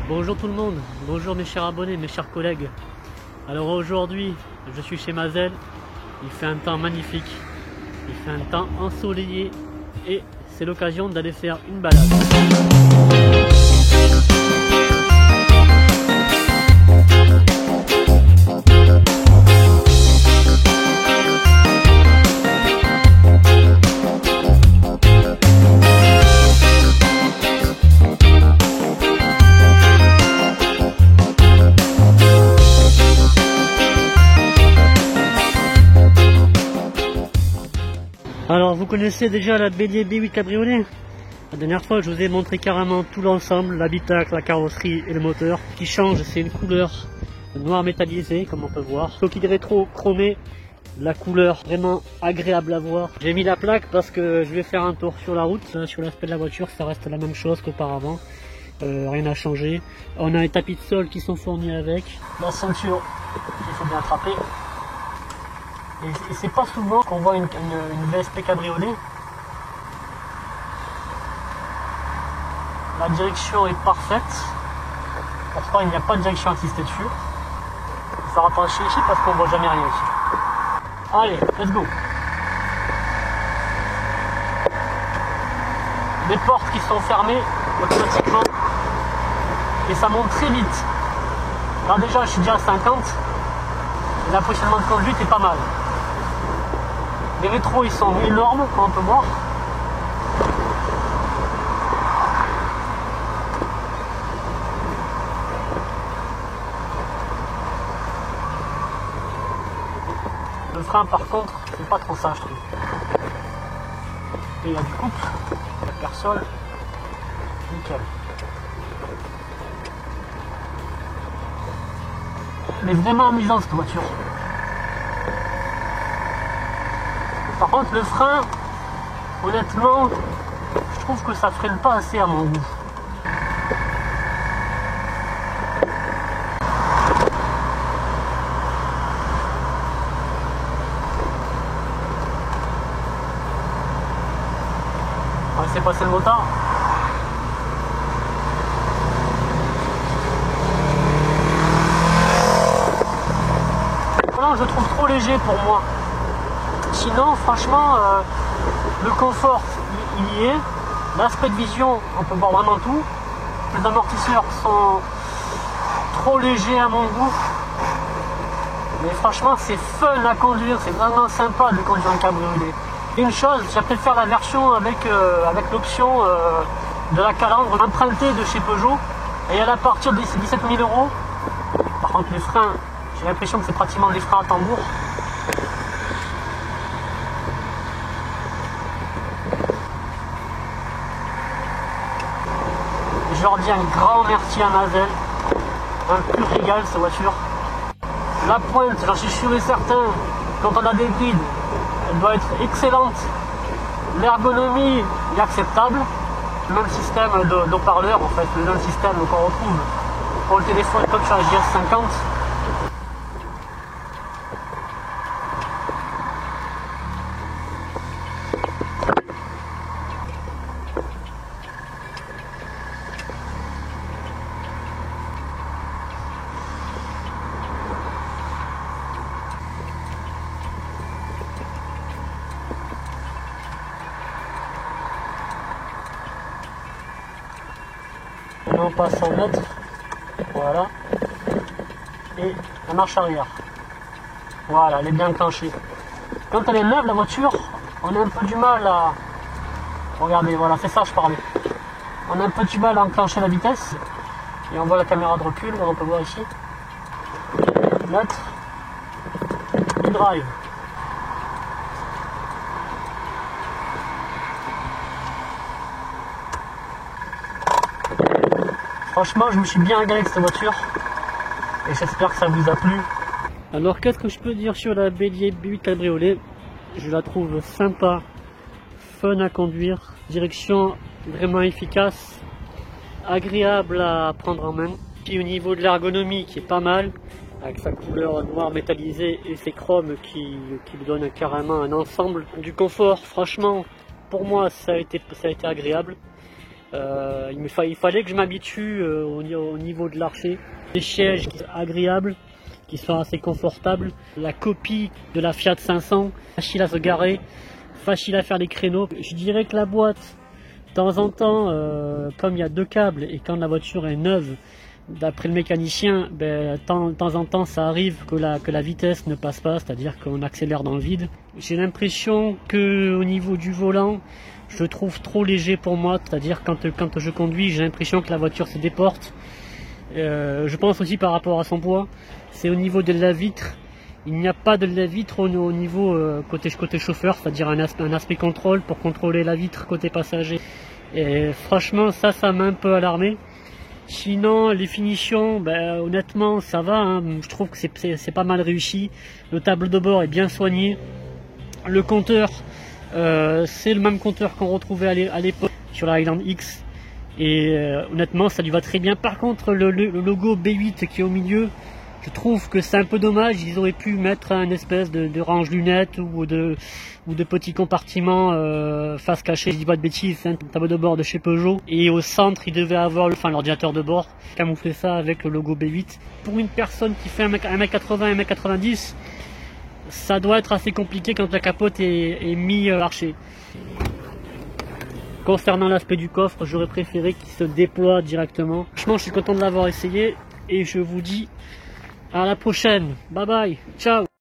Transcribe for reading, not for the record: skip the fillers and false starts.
Bonjour tout le monde, bonjour mes chers abonnés, mes chers collègues. Alors aujourd'hui, je suis chez Mazel, il fait un temps magnifique, il fait un temps ensoleillé et c'est l'occasion d'aller faire une balade. Alors vous connaissez déjà la Bélier B8 Cabriolet. La dernière fois je vous ai montré carrément tout l'ensemble, l'habitacle, la carrosserie et le moteur. Ce qui change c'est une couleur noir métallisé comme on peut voir. Coquille rétro chromée, la couleur vraiment agréable à voir. J'ai mis la plaque parce que je vais faire un tour sur la route. Sur l'aspect de la voiture ça reste la même chose qu'auparavant. Rien n'a changé. On a les tapis de sol qui sont fournis avec. La ceinture qu'il faut bien attraper. Et c'est pas souvent qu'on voit une VSP cabriolet. La direction est parfaite. Pourtant il n'y a pas de direction assistée dessus. Il faut rapprocher ici parce qu'on voit jamais rien ici. Allez, let's go. Les portes qui sont fermées automatiquement. Et ça monte très vite. Là déjà je suis déjà à 50. Et la positionnement de conduite est pas mal. Les rétros ils sont énormes comme on peut voir. Le frein par contre c'est pas trop ça je trouve. Et il y a du couple, il y a personne. Nickel. Elle est vraiment amusante cette voiture. Par contre le frein, honnêtement, je trouve que ça freine pas assez à mon goût. On va laisser passer le moteur. Voilà, je le trouve trop léger pour moi. Sinon, franchement, le confort, il y est. L'aspect de vision, on peut voir vraiment tout. Les amortisseurs sont trop légers à mon goût. Mais franchement, c'est fun à conduire. C'est vraiment sympa de conduire un cabriolet. Une chose, je préfère la version avec l'option de la calandre empruntée de chez Peugeot. Et elle à partir de 17 000 €. Par contre, les freins, j'ai l'impression que c'est pratiquement des freins à tambour. Je leur dis un grand merci à Mazel, un pur régal cette voiture. La pointe, j'en suis sûr et certain, quand on a des brides, elle doit être excellente. L'ergonomie est acceptable. Le même système d'haut-parleur en fait, le même système qu'on retrouve pour le téléphone comme sur la GS50. On passe en mètre, voilà, et la marche arrière, voilà, elle est bien enclenchée. Quand elle est neuve la voiture, on a un peu du mal à, regardez, voilà, c'est ça je parlais, on a un peu du mal à enclencher la vitesse, et on voit la caméra de recul, on peut voir ici, mettre, et drive. Franchement, je me suis bien régalé avec cette voiture et j'espère que ça vous a plu. Alors, qu'est-ce que je peux dire sur la Bélier B8 Cabriolet? Je la trouve sympa, fun à conduire, direction vraiment efficace, agréable à prendre en main. Puis au niveau de l'ergonomie qui est pas mal, avec sa couleur noire métallisée et ses chromes qui lui donnent carrément un ensemble. Du confort, franchement, pour moi ça a été agréable. Il fallait que je m'habitue au niveau de l'archet. Des sièges qui sont agréables, qui sont assez confortables. La copie de la Fiat 500, facile à se garer, facile à faire des créneaux. Je dirais que la boîte, de temps en temps, comme il y a 2 câbles et quand la voiture est neuve, d'après le mécanicien, de temps en temps ça arrive que la vitesse ne passe pas, c'est-à-dire qu'on accélère dans le vide. J'ai l'impression que au niveau du volant, je le trouve trop léger pour moi, c'est-à-dire quand je conduis, j'ai l'impression que la voiture se déporte. Je pense aussi par rapport à son poids, c'est au niveau de la vitre. Il n'y a pas de la vitre au niveau côté chauffeur, c'est-à-dire un aspect contrôle pour contrôler la vitre côté passager. Et franchement, ça m'a un peu alarmé. Sinon, les finitions, honnêtement, ça va. Hein. Je trouve que c'est pas mal réussi. Le tableau de bord est bien soigné. Le compteur, c'est le même compteur qu'on retrouvait à l'époque sur la Highland X. Et honnêtement, ça lui va très bien. Par contre, le logo B8 qui est au milieu, je trouve que c'est un peu dommage. Ils auraient pu mettre un espèce de range lunettes ou de petits compartiments face cachée. Je dis pas de bêtises, c'est un tableau de bord de chez Peugeot. Et au centre, il devait avoir l'ordinateur de bord. Camoufler ça avec le logo B8. Pour une personne qui fait 1m80, 1m90, ça doit être assez compliqué quand la capote est mi-archée. Concernant l'aspect du coffre, j'aurais préféré qu'il se déploie directement. Franchement, je suis content de l'avoir essayé et je vous dis à la prochaine. Bye bye, ciao.